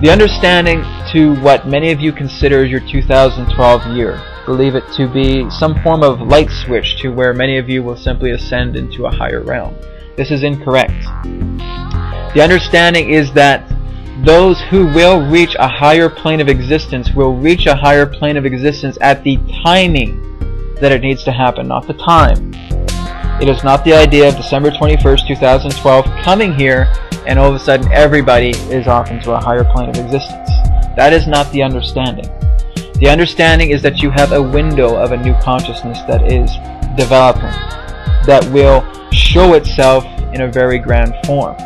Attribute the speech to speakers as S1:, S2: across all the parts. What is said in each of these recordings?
S1: The understanding to what many of you consider your 2012 year, believe it to be some form of light switch to where many of you will simply ascend into a higher realm. This is incorrect. The understanding is that those who will reach a higher plane of existence will reach a higher plane of existence at the timing that it needs to happen, not the time. It is not the idea of December 21st, 2012 coming here and all of a sudden everybody is off into a higher plane of existence. That is not the understanding. The understanding is that you have a window of a new consciousness that is developing, that will show itself in a very grand form.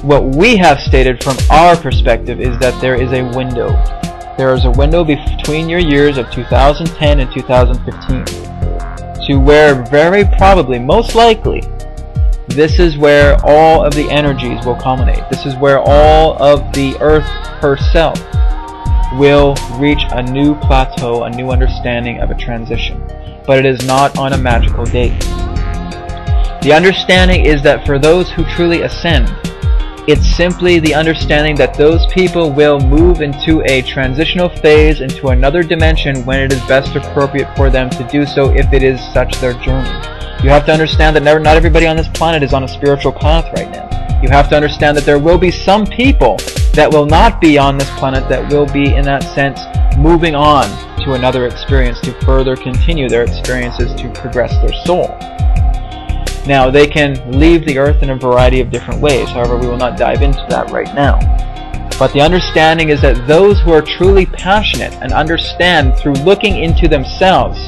S1: What we have stated from our perspective is that there is a window. There is a window between your years of 2010 and 2015 to where very probably, most likely, this is where all of the energies will culminate. This is where all of the Earth herself will reach a new plateau, a new understanding of a transition. But it is not on a magical date. The understanding is that for those who truly ascend, it's simply the understanding that those people will move into a transitional phase, into another dimension when it is best appropriate for them to do so, if it is such their journey. You have to understand that not everybody on this planet is on a spiritual path right now. You have to understand that there will be some people that will not be on this planet that will be, in that sense, moving on to another experience to further continue their experiences to progress their soul. Now, they can leave the earth in a variety of different ways. However, we will not dive into that right now. But the understanding is that those who are truly passionate and understand through looking into themselves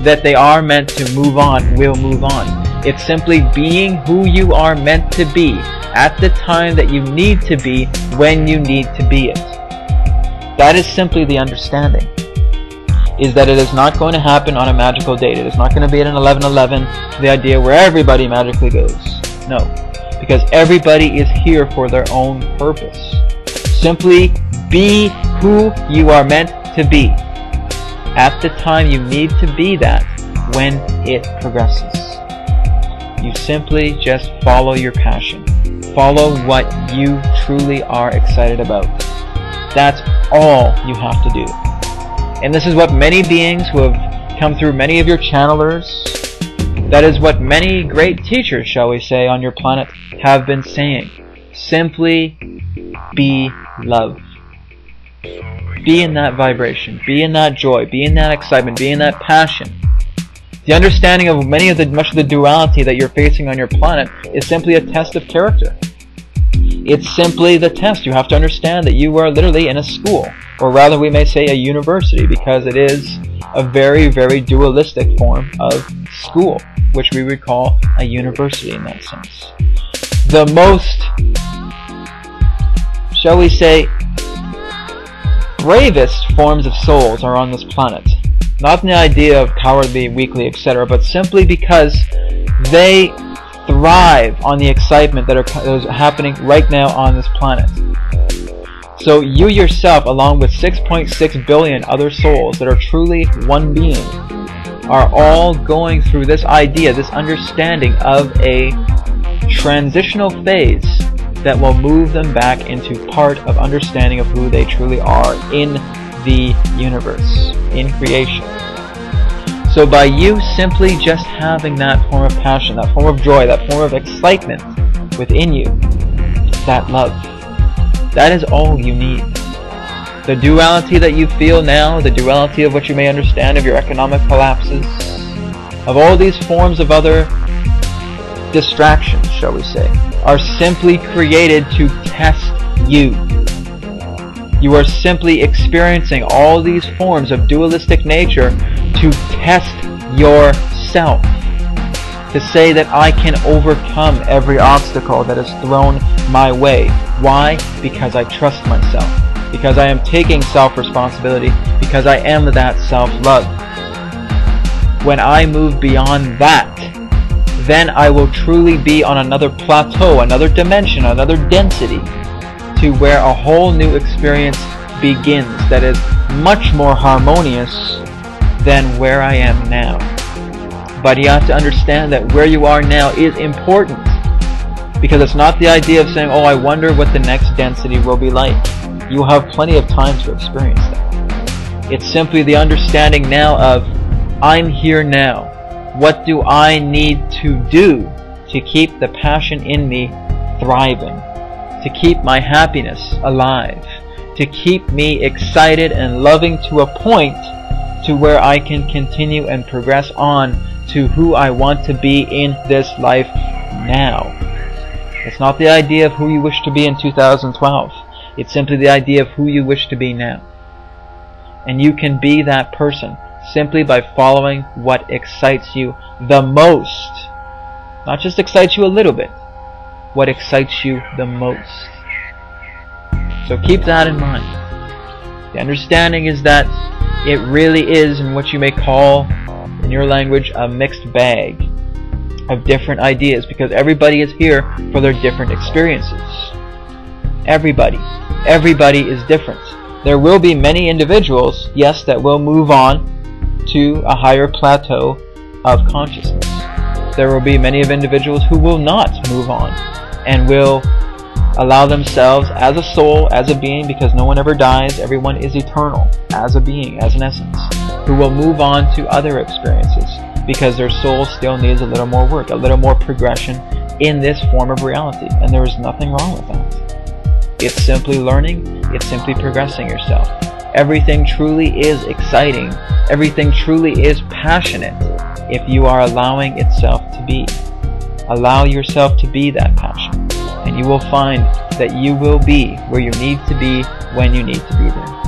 S1: that they are meant to move on will move on. It's simply being who you are meant to be at the time that you need to be when you need to be it. That is simply the understanding. Is that it is not going to happen on a magical date. It is not going to be at an 11/11, the idea where everybody magically goes. No, because everybody is here for their own purpose. Simply be who you are meant to be at the time you need to be that when it progresses. You simply just follow your passion. Follow what you truly are excited about. That's all you have to do. And this is what many beings who have come through many of your channelers, that is what many great teachers, shall we say, on your planet have been saying. Simply be love. Be in that vibration. Be in that joy. Be in that excitement. Be in that passion. The understanding of much of the duality that you're facing on your planet is simply a test of character. It's simply the test. You have to understand that you are literally in a school, or rather we may say a university, because it is a very, very dualistic form of school, which we would call a university in that sense. The most, shall we say, bravest forms of souls are on this planet. Not in the idea of cowardly, weakly, etc., but simply because they thrive on the excitement that is happening right now on this planet. So you yourself, along with 6.6 billion other souls that are truly one being, are all going through this idea, this understanding of a transitional phase that will move them back into part of understanding of who they truly are in the universe, in creation. So by you simply just having that form of passion, that form of joy, that form of excitement within you, that love, that is all you need. The duality that you feel now, the duality of what you may understand of your economic collapses, of all these forms of other distractions, shall we say, are simply created to test you. You are simply experiencing all these forms of dualistic nature to test yourself. To say that I can overcome every obstacle that is thrown my way. Why? Because I trust myself. Because I am taking self-responsibility. Because I am that self-love. When I move beyond that, then I will truly be on another plateau, another dimension, another density, to where a whole new experience begins that is much more harmonious than where I am now. But you have to understand that where you are now is important, because it's not the idea of saying, oh, I wonder what the next density will be like. you will have plenty of time to experience that. It's simply the understanding now of, I'm here now. What do I need to do to keep the passion in me thriving? To keep my happiness alive? To keep me excited and loving to a point to where I can continue and progress on to who I want to be in this life now. It's not the idea of who you wish to be in 2012. It's simply the idea of who you wish to be now. And you can be that person simply by following what excites you the most. Not just excites you a little bit. What excites you the most. So keep that in mind. The understanding is that it really is in what you may call, in your language, a mixed bag of different ideas, because everybody is here for their different experiences. Everybody is different. There will be many individuals, yes, that will move on to a higher plateau of consciousness. There will be many of individuals who will not move on and will allow themselves as a soul, as a being, because no one ever dies, everyone is eternal, as a being, as an essence, who will move on to other experiences because their soul still needs a little more work, a little more progression in this form of reality, and there is nothing wrong with that. It's simply learning, it's simply progressing yourself. Everything truly is exciting, everything truly is passionate if you are allowing itself to be. Allow yourself to be that passion, and you will find that you will be where you need to be when you need to be there.